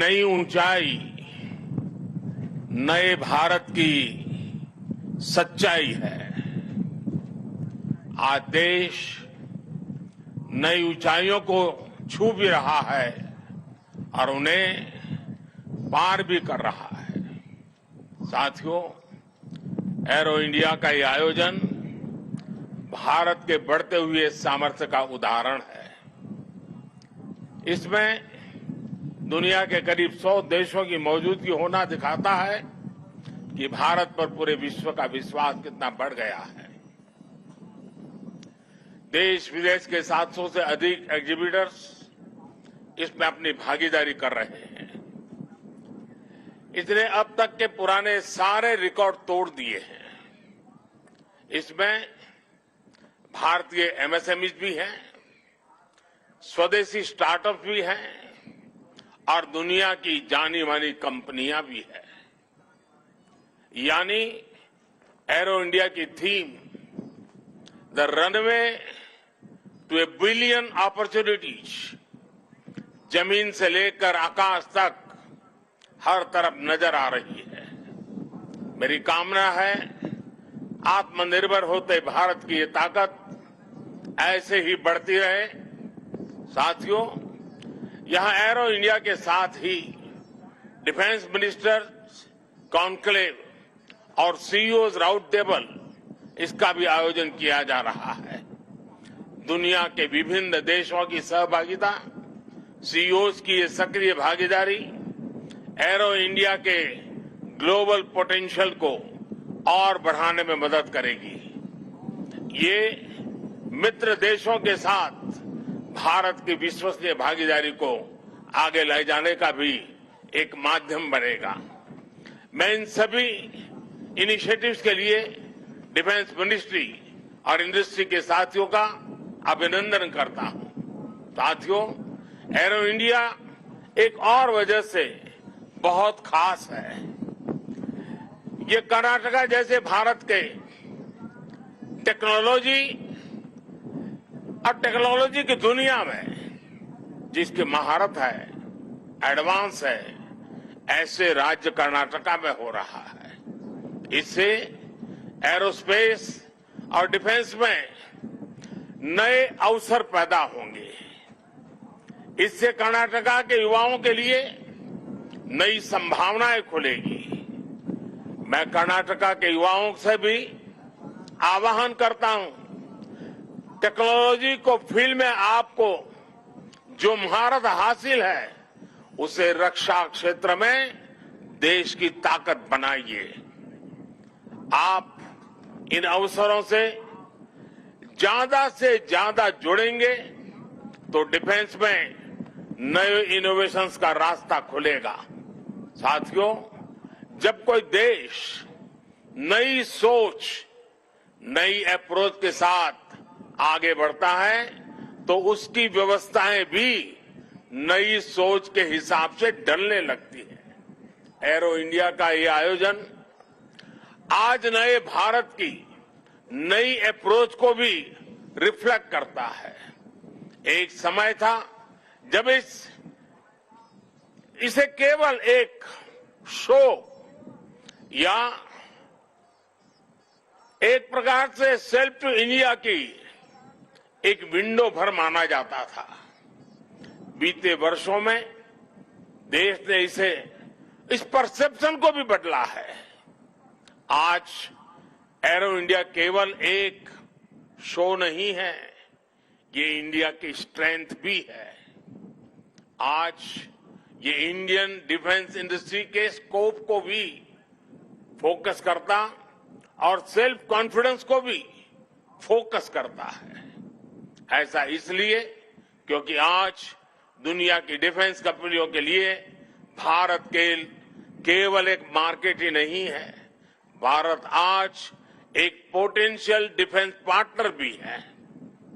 नई ऊंचाई, नए भारत की सच्चाई है। आज देश नई ऊंचाइयों को छू भी रहा है और उन्हें पार भी कर रहा है। साथियों, एरो इंडिया का ये आयोजन भारत के बढ़ते हुए सामर्थ्य का उदाहरण है। इसमें दुनिया के करीब 100 देशों की मौजूदगी होना दिखाता है कि भारत पर पूरे विश्व का विश्वास कितना बढ़ गया है। देश विदेश के 700 से अधिक एग्जीबिटर्स इसमें अपनी भागीदारी कर रहे हैं। इसने अब तक के पुराने सारे रिकॉर्ड तोड़ दिए हैं। इसमें भारतीय एमएसएमईज भी हैं, स्वदेशी स्टार्टअप भी हैं और दुनिया की जानी मानी कंपनियां भी हैं। यानी एरो इंडिया की theme the runway to a billion opportunities, जमीन से लेकर आकाश तक हर तरफ नजर आ रही है। मेरी कामना है आत्मनिर्भर होते भारत की ये ताकत ऐसे ही बढ़ती रहे। साथियों, यहां एरो इंडिया के साथ ही डिफेंस मिनिस्टर कॉन्क्लेव और सीईओज राउंड टेबल इसका भी आयोजन किया जा रहा है। दुनिया के विभिन्न देशों की सहभागिता, सीईओज की ये सक्रिय भागीदारी एरो इंडिया के ग्लोबल पोटेंशियल को और बढ़ाने में मदद करेगी। ये मित्र देशों के साथ भारत की विश्वसनीय भागीदारी को आगे ले जाने का भी एक माध्यम बनेगा। मैं इन सभी इनिशिएटिव्स के लिए डिफेंस मिनिस्ट्री और इंडस्ट्री के साथियों का अभिनंदन करता हूं। साथियों, एरो इंडिया एक और वजह से बहुत खास है। ये कर्नाटका जैसे भारत के टेक्नोलॉजी और टेक्नोलॉजी की दुनिया में जिसकी महारत है, एडवांस है, ऐसे राज्य कर्नाटका में हो रहा है। इससे एरोस्पेस और डिफेंस में नए अवसर पैदा होंगे। इससे कर्नाटका के युवाओं के लिए नई संभावनाएं खुलेगी। मैं कर्नाटका के युवाओं से भी आह्वान करता हूं, टेक्नोलॉजी को फील्ड में आपको जो महारत हासिल है उसे रक्षा क्षेत्र में देश की ताकत बनाइए। आप इन अवसरों से ज्यादा जुड़ेंगे तो डिफेंस में नए इनोवेशंस का रास्ता खुलेगा। साथियों, जब कोई देश नई सोच, नई अप्रोच के साथ आगे बढ़ता है तो उसकी व्यवस्थाएं भी नई सोच के हिसाब से ढलने लगती है। एरो इंडिया का ये आयोजन आज नए भारत की नई अप्रोच को भी रिफ्लेक्ट करता है। एक समय था जब इसे केवल एक शो या एक प्रकार से सेल्फ टू इंडिया की एक विंडो भर माना जाता था। बीते वर्षों में देश ने इस परसेप्शन को भी बदला है। आज एरो इंडिया केवल एक शो नहीं है, ये इंडिया की स्ट्रेंथ भी है। आज ये इंडियन डिफेंस इंडस्ट्री के स्कोप को भी फोकस करता और सेल्फ कॉन्फिडेंस को भी फोकस करता है। ऐसा इसलिए क्योंकि आज दुनिया की डिफेंस कंपनियों के लिए भारत केवल एक मार्केट ही नहीं है, भारत आज एक पोटेंशियल डिफेंस पार्टनर भी है।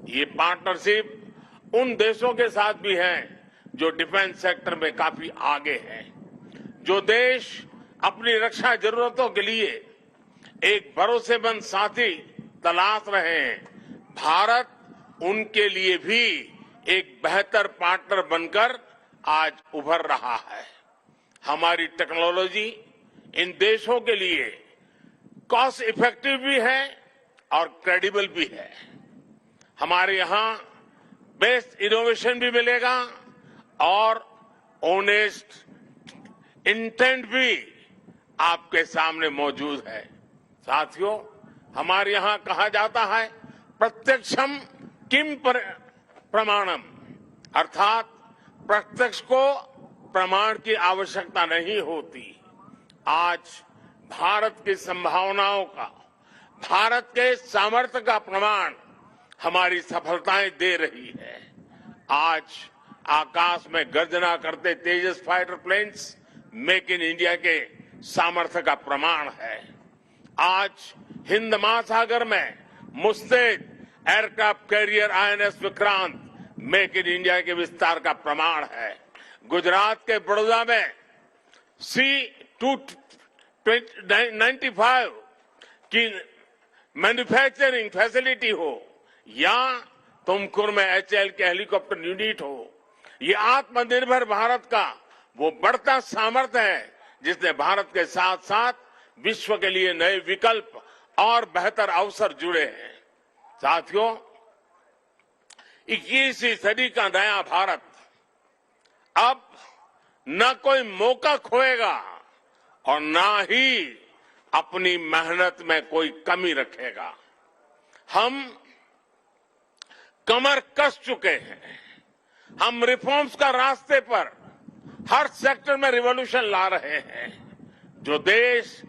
ये पार्टनरशिप उन देशों के साथ भी है जो डिफेंस सेक्टर में काफी आगे हैं। जो देश अपनी रक्षा जरूरतों के लिए एक भरोसेमंद साथी तलाश रहे हैं, भारत उनके लिए भी एक बेहतर पार्टनर बनकर आज उभर रहा है। हमारी टेक्नोलॉजी इन देशों के लिए कॉस्ट इफेक्टिव भी है और क्रेडिबल भी है। हमारे यहां बेस्ट इनोवेशन भी मिलेगा और ऑनेस्ट इंटेंट भी आपके सामने मौजूद है। साथियों, हमारे यहां कहा जाता है प्रत्यक्षम किम प्रमाणम, अर्थात प्रत्यक्ष को प्रमाण की आवश्यकता नहीं होती। आज भारत की संभावनाओं का, भारत के सामर्थ्य का प्रमाण हमारी सफलताएं दे रही है। आज आकाश में गर्जना करते Tejas fighter planes make in India के सामर्थ्य का प्रमाण है। आज हिंद महासागर में मुस्तैद aircraft carrier INS Vikrant make in India के विस्तार का प्रमाण है। गुजरात के बड़ौदा में C-295 की मैन्युफैक्चरिंग फैसिलिटी हो या तुमकुर में HAL के हेलीकॉप्टर यूनिट हो, ये आत्मनिर्भर भारत का वो बढ़ता सामर्थ्य है जिसने भारत के साथ साथ विश्व के लिए नए विकल्प और बेहतर अवसर जुड़े हैं। साथियों, 21वीं सदी का नया भारत अब न कोई मौका खोएगा और न ही अपनी मेहनत में कोई कमी रखेगा। हम कमर कस चुके हैं। हम रिफॉर्म्स का रास्ते पर हर सेक्टर में रिवॉल्यूशन ला रहे हैं। जो देश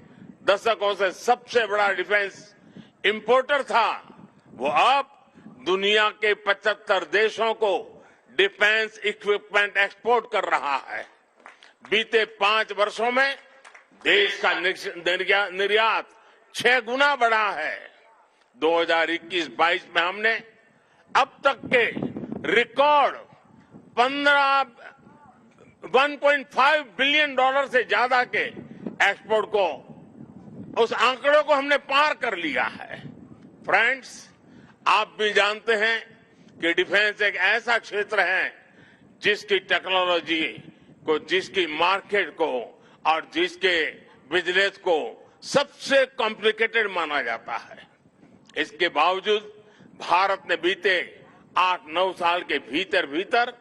दशकों से सबसे बड़ा डिफेंस इंपोर्टर था, वो अब दुनिया के 75 देशों को डिफेंस इक्विपमेंट एक्सपोर्ट कर रहा है। बीते 5 वर्षों में देश का निर्यात 6 गुना बढ़ा है। 2021-22 में हमने अब तक के रिकॉर्ड 1.5 बिलियन डॉलर से ज्यादा के एक्सपोर्ट को, उस आंकड़ों को हमने पार कर लिया है। फ्रेंड्स, आप भी जानते हैं कि डिफेंस एक ऐसा क्षेत्र है जिसकी टेक्नोलॉजी को, जिसकी मार्केट को और जिसके बिजनेस को सबसे कॉम्प्लिकेटेड माना जाता है। इसके बावजूद भारत ने बीते 8-9 साल के भीतर भीतर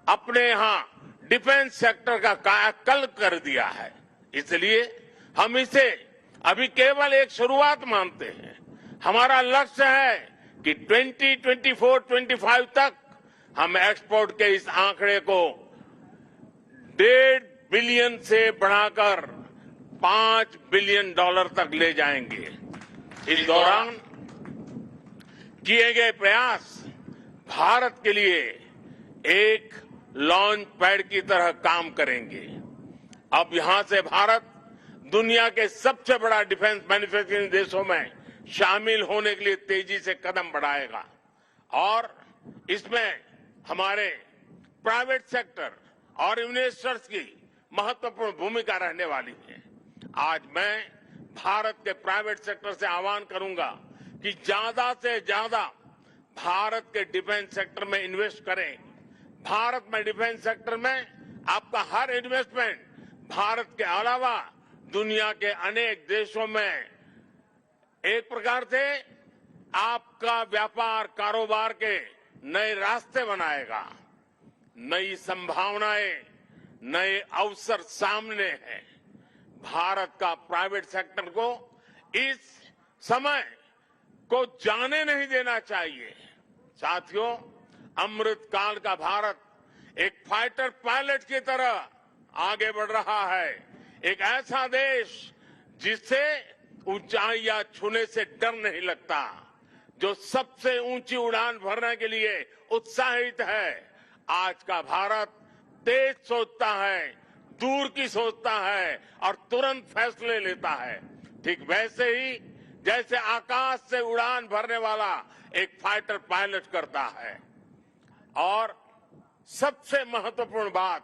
अपने यहां डिफेंस सेक्टर का कायाकल्प कर दिया है। इसलिए हम इसे अभी केवल एक शुरुआत मानते हैं। हमारा लक्ष्य है कि 2024-25 तक हम एक्सपोर्ट के इस आंकड़े को 1.5 बिलियन से बढ़ाकर 5 बिलियन डॉलर तक ले जाएंगे। इस दौरान किए गए प्रयास भारत के लिए एक लॉन्च पैड की तरह काम करेंगे। अब यहां से भारत दुनिया के सबसे बड़ा डिफेंस मैन्युफैक्चरिंग देशों में शामिल होने के लिए तेजी से कदम बढ़ाएगा और इसमें हमारे प्राइवेट सेक्टर और इन्वेस्टर्स की महत्वपूर्ण भूमिका रहने वाली है। आज मैं भारत के प्राइवेट सेक्टर से आह्वान करूंगा कि ज्यादा से ज्यादा भारत के डिफेंस सेक्टर में इन्वेस्ट करें। भारत में डिफेंस सेक्टर में आपका हर इन्वेस्टमेंट भारत के अलावा दुनिया के अनेक देशों में एक प्रकार से आपका व्यापार कारोबार के नए रास्ते बनाएगा। नई संभावनाएं, नए अवसर सामने हैं। भारत का प्राइवेट सेक्टर को इस समय को जाने नहीं देना चाहिए। साथियों, अमृत काल का भारत एक फाइटर पायलट की तरह आगे बढ़ रहा है। एक ऐसा देश जिससे ऊंचाइयां छूने से डर नहीं लगता, जो सबसे ऊंची उड़ान भरने के लिए उत्साहित है। आज का भारत तेज सोचता है, दूर की सोचता है और तुरंत फैसले लेता है। ठीक वैसे ही जैसे आकाश से उड़ान भरने वाला एक फाइटर पायलट करता है। और सबसे महत्वपूर्ण बात,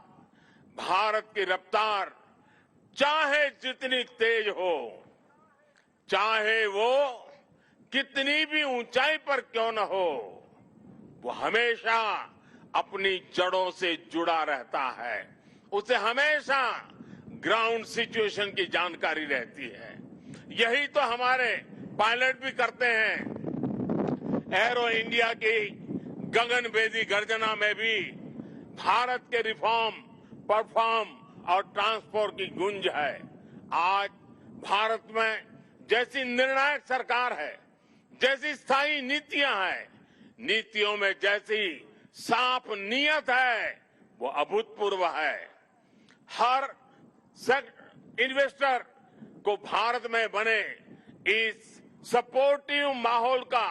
भारत की रफ्तार चाहे जितनी तेज हो, चाहे वो कितनी भी ऊंचाई पर क्यों न हो, वो हमेशा अपनी जड़ों से जुड़ा रहता है। उसे हमेशा ग्राउंड सिचुएशन की जानकारी रहती है। यही तो हमारे पायलट भी करते हैं। एरो इंडिया की गगनभेदी गर्जना में भी भारत के रिफॉर्म, परफॉर्म और ट्रांसपोर्ट की गूंज है। आज भारत में जैसी निर्णायक सरकार है, जैसी स्थायी नीतियां हैं, नीतियों में जैसी साफ नीयत है, वो अभूतपूर्व है। हर इन्वेस्टर को भारत में बने इस सपोर्टिव माहौल का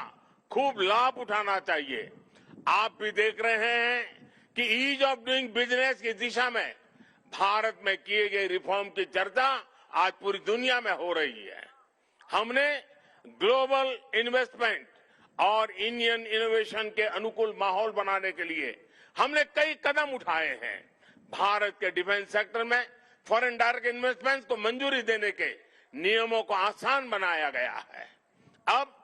खूब लाभ उठाना चाहिए। आप भी देख रहे हैं कि ईज ऑफ डूइंग बिजनेस की दिशा में भारत में किए गए रिफॉर्म की चर्चा आज पूरी दुनिया में हो रही है। हमने ग्लोबल इन्वेस्टमेंट और इंडियन इनोवेशन के अनुकूल माहौल बनाने के लिए हमने कई कदम उठाए हैं। भारत के डिफेंस सेक्टर में फॉरेन डायरेक्ट इन्वेस्टमेंट को मंजूरी देने के नियमों को आसान बनाया गया है। अब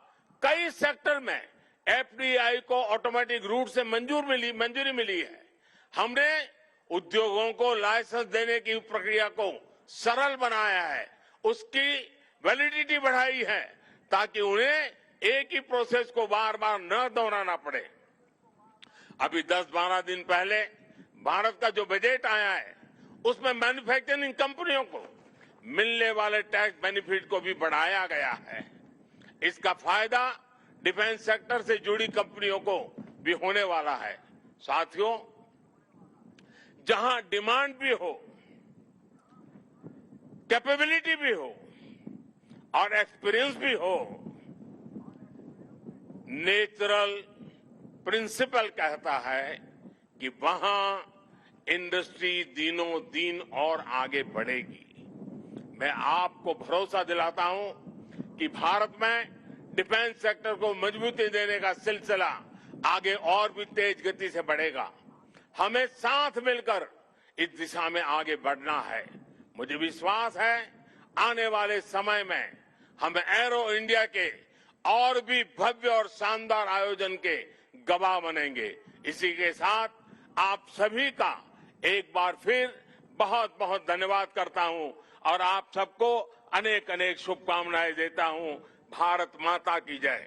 कई सेक्टर में एफडीआई को ऑटोमेटिक रूट से मंजूरी मिली है। हमने उद्योगों को लाइसेंस देने की प्रक्रिया को सरल बनाया है, उसकी वैलिडिटी बढ़ाई है ताकि उन्हें एक ही प्रोसेस को बार बार न दोहराना पड़े। अभी 10-12 दिन पहले भारत का जो बजट आया है उसमें मैन्युफैक्चरिंग कंपनियों को मिलने वाले टैक्स बेनिफिट को भी बढ़ाया गया है। इसका फायदा डिफेंस सेक्टर से जुड़ी कंपनियों को भी होने वाला है। साथियों, जहां डिमांड भी हो, कैपेबिलिटी भी हो और एक्सपीरियंस भी हो, नेचुरल प्रिंसिपल कहता है कि वहां इंडस्ट्री दिनों दिन और आगे बढ़ेगी। मैं आपको भरोसा दिलाता हूं कि भारत में डिफेंस सेक्टर को मजबूती देने का सिलसिला आगे और भी तेज गति से बढ़ेगा। हमें साथ मिलकर इस दिशा में आगे बढ़ना है। मुझे विश्वास है आने वाले समय में हम एरो इंडिया के और भी भव्य और शानदार आयोजन के गवाह बनेंगे। इसी के साथ आप सभी का एक बार फिर बहुत बहुत धन्यवाद करता हूं और आप सबको अनेक अनेक शुभकामनाएं देता हूं। भारत माता की जय।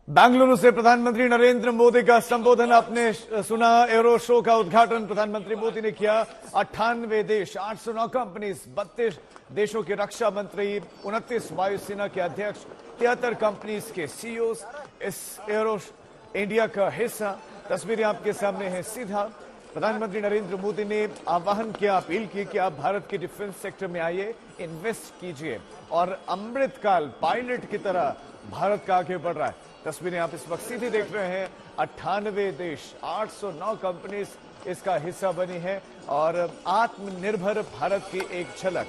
बेंगलुरु से प्रधानमंत्री नरेंद्र मोदी का संबोधन आपने सुना। एरो शो का उद्घाटन प्रधानमंत्री मोदी ने किया। 98 देश, 809 कंपनीज, 32 देशों के रक्षा मंत्री, 29 वायुसेना के अध्यक्ष, 73 कंपनीज के सीईओज इस एरो इंडिया का हिस्सा। तस्वीरें आपके सामने हैं। सीधा प्रधानमंत्री नरेंद्र मोदी ने आह्वान किया, अपील की कि आप भारत के डिफेंस सेक्टर में आइए, इन्वेस्ट कीजिए और अमृतकाल पायलट की तरह भारत का आगे बढ़ रहा है। तस्वीरें आप इस वक्त सीधी देख रहे हैं। 98 देश, 809 कंपनीज इसका हिस्सा बनी है और आत्मनिर्भर भारत की एक झलक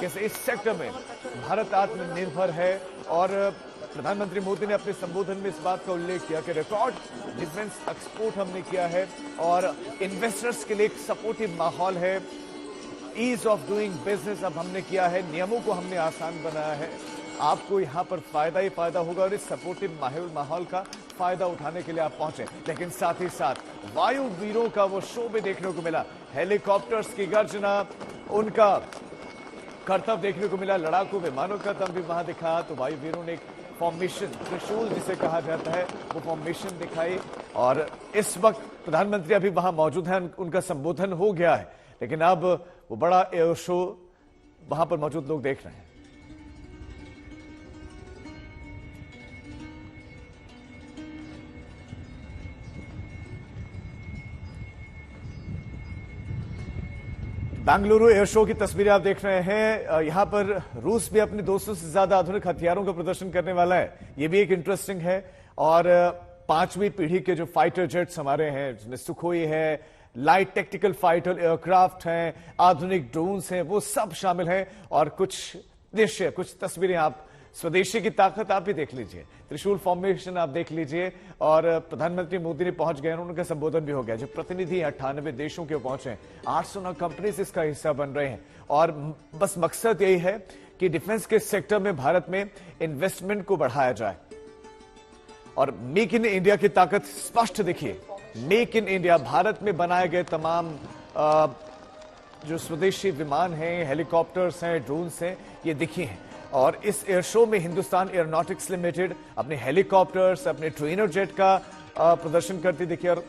कैसे इस सेक्टर में भारत आत्मनिर्भर है। और प्रधानमंत्री मोदी ने अपने संबोधन में इस बात का उल्लेख किया कि रिकॉर्ड डिफेंस एक्सपोर्ट हमने किया है और इन्वेस्टर्स के लिए एक सपोर्टिव माहौल है। ईज ऑफ डूइंग बिजनेस अब हमने किया है, नियमों को हमने आसान बनाया है। आपको यहां पर फायदा ही फायदा होगा और इस सपोर्टिव माहौल का फायदा उठाने के लिए आप पहुंचे। लेकिन साथ ही साथ वायु वीरों का वो शो भी देखने को मिला। हेलीकॉप्टर्स की गर्जना, उनका करतब देखने को मिला। लड़ाकू विमानों का दम भी वहां दिखा। तो वायु वीरों ने एक फॉर्मेशन, त्रिशूल जिसे कहा जाता है, वो फॉर्मेशन दिखाई। और इस वक्त प्रधानमंत्री अभी वहां मौजूद हैं, उनका संबोधन हो गया है, लेकिन अब वो बड़ा एयर शो वहां पर मौजूद लोग देख रहे हैं। बेंगलुरु एयर शो की तस्वीरें आप देख रहे हैं। यहां पर रूस भी अपने 200 से ज्यादा आधुनिक हथियारों का प्रदर्शन करने वाला है। ये भी एक इंटरेस्टिंग है। और 5वीं पीढ़ी के जो फाइटर जेट्स हमारे हैं, जिसमें सुखोई है, लाइट टेक्टिकल फाइटर एयरक्राफ्ट हैं, आधुनिक ड्रोन्स हैं, वो सब शामिल हैं। और कुछ दृश्य, कुछ तस्वीरें आप स्वदेशी की ताकत आप भी देख लीजिए। त्रिशूल फॉर्मेशन आप देख लीजिए। और प्रधानमंत्री मोदी ने पहुंच गए, उनका संबोधन भी हो गया। जो प्रतिनिधि 98 देशों के पहुंचे, 809 कंपनीज इसका हिस्सा बन रहे हैं। और बस मकसद यही है कि डिफेंस के सेक्टर में भारत में इन्वेस्टमेंट को बढ़ाया जाए और मेक इन इंडिया की ताकत स्पष्ट देखिए। मेक इन इंडिया, भारत में बनाए गए तमाम जो स्वदेशी विमान हैं, हेलीकॉप्टर्स हैं, ड्रोन्स हैं, ये दिखी हैं। और इस एयर शो में हिंदुस्तान एरोनॉटिक्स लिमिटेड अपने हेलीकॉप्टर्स, अपने ट्रेनर जेट का प्रदर्शन करती दिखी। और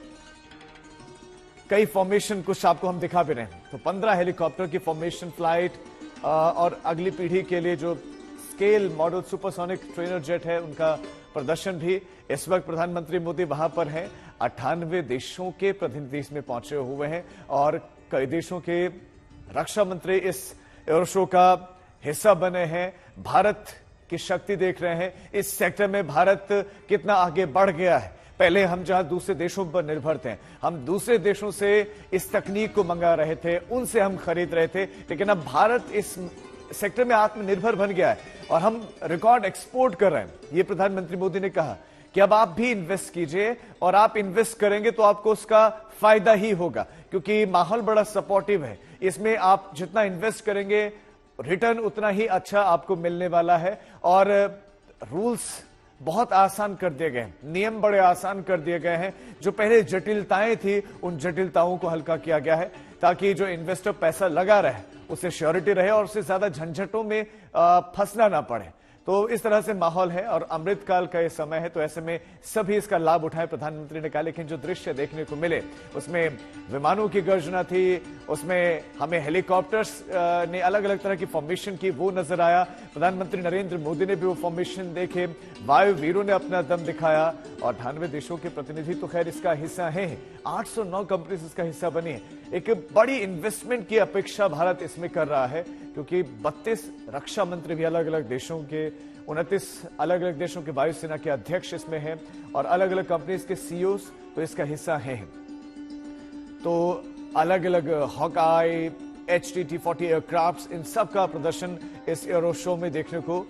कई फॉर्मेशन कुछ आपको हम दिखा भी रहे हैं। तो 15 हेलीकॉप्टर की फॉर्मेशन फ्लाइट और अगली पीढ़ी के लिए जो scale model supersonic trainer jet है, उनका प्रदर्शन भी इस वक्त प्रधानमंत्री मोदी वहां पर हैं। 98 देशों के प्रतिनिधि इसमें पहुंचे हुए हैं और कई देशों के रक्षा मंत्री इस एयर शो का हिस्सा बने हैं। भारत की शक्ति देख रहे हैं, इस सेक्टर में भारत कितना आगे बढ़ गया है। पहले हम जहां दूसरे देशों पर निर्भर थे, हम दूसरे देशों से इस तकनीक को मंगा रहे थे, उनसे हम खरीद रहे थे, लेकिन अब भारत इस सेक्टर में आत्मनिर्भर बन गया है और हम रिकॉर्ड एक्सपोर्ट कर रहे हैं। ये प्रधानमंत्री मोदी ने कहा कि अब आप भी इन्वेस्ट कीजिए और आप इन्वेस्ट करेंगे तो आपको उसका फायदा ही होगा, क्योंकि माहौल बड़ा सपोर्टिव है। इसमें आप जितना इन्वेस्ट करेंगे रिटर्न उतना ही अच्छा आपको मिलने वाला है। और रूल्स बहुत आसान कर दिए गए हैं, नियम बड़े आसान कर दिए गए हैं। जो पहले जटिलताएं थी, उन जटिलताओं को हल्का किया गया है ताकि जो इन्वेस्टर पैसा लगा रहे उसे श्योरिटी रहे और उससे ज्यादा झंझटों में फंसना ना पड़े। तो इस तरह से माहौल है और अमृतकाल का ये समय है, तो ऐसे में सभी इसका लाभ उठाए, प्रधानमंत्री ने कहा। लेकिन जो दृश्य देखने को मिले उसमें विमानों की गर्जना थी, उसमें हमें हेलीकॉप्टर्स ने अलग अलग तरह की फॉर्मेशन की, वो नजर आया। प्रधानमंत्री नरेंद्र मोदी ने भी वो फॉर्मेशन देखे, वायु वीरों ने अपना दम दिखाया और 98 देशों के प्रतिनिधि तो खैर इसका हिस्सा है। 809 कंपनीज इसका हिस्सा बनी है। एक बड़ी इन्वेस्टमेंट की अपेक्षा भारत इसमें कर रहा है, क्योंकि 32 रक्षा मंत्री भी अलग अलग देशों के, 29 अलग अलग देशों के वायुसेना के अध्यक्ष इसमें हैं और अलग अलग कंपनीज के सीईओज तो इसका हिस्सा हैं। तो अलग अलग हॉकाई, HT-T40 एयरक्राफ्ट, इन सब का प्रदर्शन इस एरो शो में देखने को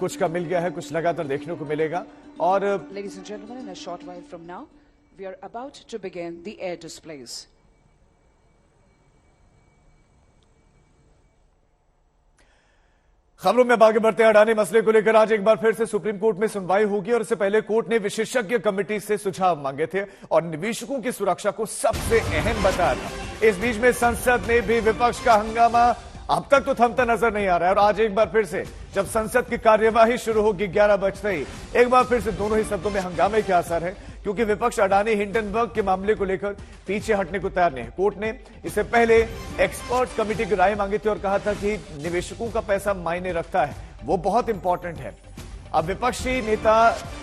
कुछ का मिल गया है, कुछ लगातार देखने को मिलेगा। और Ladies and gentlemen, in a short while from now, we are about to begin the air displays. खबरों में आगे बढ़ते हैं। अडानी मसले को लेकर आज एक बार फिर से सुप्रीम कोर्ट में सुनवाई होगी और इससे पहले कोर्ट ने विशेषज्ञ कमेटी से सुझाव मांगे थे और निवेशकों की सुरक्षा को सबसे अहम बताया था। इस बीच में संसद में भी विपक्ष का हंगामा अब तक तो थमता नजर नहीं आ रहा है और आज एक बार फिर से जब संसद की कार्यवाही शुरू होगी 11 बजते ही, एक बार फिर से दोनों ही सदनों में हंगामे के आसार है, क्योंकि विपक्ष अडानी हिंडनबर्ग के मामले को लेकर पीछे हटने को तैयार नहीं है। कोर्ट ने इससे पहले एक्सपर्ट कमेटी की राय मांगी थी और कहा था कि निवेशकों का पैसा मायने रखता है, वो बहुत इंपॉर्टेंट है। अब विपक्षी नेता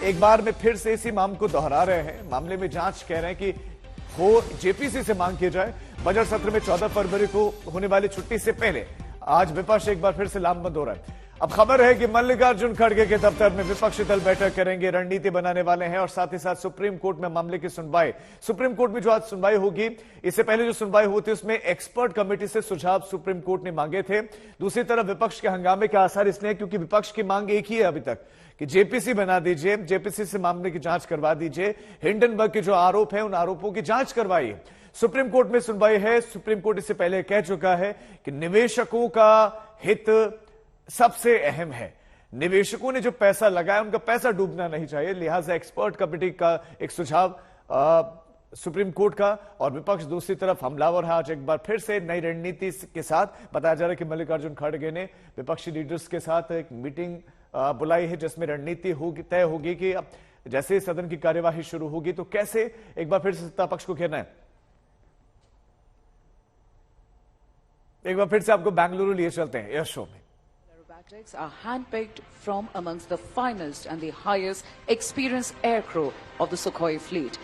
एक बार में फिर से इसी मामले को दोहरा रहे हैं। मामले में जांच कह रहे हैं कि हो जेपीसी से मांग की जाए। बजट सत्र में 14 फरवरी को होने वाली छुट्टी से पहले आज विपक्ष एक बार फिर से लामबंद हो रहा है। अब खबर है कि मल्लिकार्जुन खड़गे के दफ्तर में विपक्षी दल बैठक करेंगे, रणनीति बनाने वाले हैं और साथ ही साथ सुप्रीम कोर्ट में मामले की सुनवाई। सुप्रीम कोर्ट में जो आज सुनवाई होगी, इससे पहले जो सुनवाई हुई थी उसमें एक्सपर्ट कमेटी से सुझाव सुप्रीम कोर्ट ने मांगे थे। दूसरी तरफ विपक्ष के हंगामे के आसार इसलिए क्योंकि विपक्ष की मांग एक ही है अभी तक कि जेपीसी बना दीजिए, जेपीसी से मामले की जांच करवा दीजिए, हिंडनबर्ग के जो आरोप है उन आरोपों की जांच करवाइए। सुप्रीम कोर्ट में सुनवाई है। सुप्रीम कोर्ट इससे पहले कह चुका है कि निवेशकों का हित सबसे अहम है। निवेशकों ने जो पैसा लगाया उनका पैसा डूबना नहीं चाहिए, लिहाजा एक्सपर्ट कमेटी का एक सुझाव सुप्रीम कोर्ट का। और विपक्ष दूसरी तरफ हमलावर है। आज एक बार फिर से नई रणनीति के साथ बताया जा रहा है कि मल्लिकार्जुन खड़गे ने विपक्षी लीडर्स के साथ एक मीटिंग बुलाई है जिसमें रणनीति तय होगी कि अब जैसे सदन की कार्यवाही शुरू होगी तो कैसे एक बार फिर से सत्ता पक्ष को घेरना है। एक बार फिर से आपको बेंगलुरु लिए चलते हैं एयर शो में। Aerobatics are handpicked from amongst the finest and the highest experienced aircrew of the Sukhoi fleet.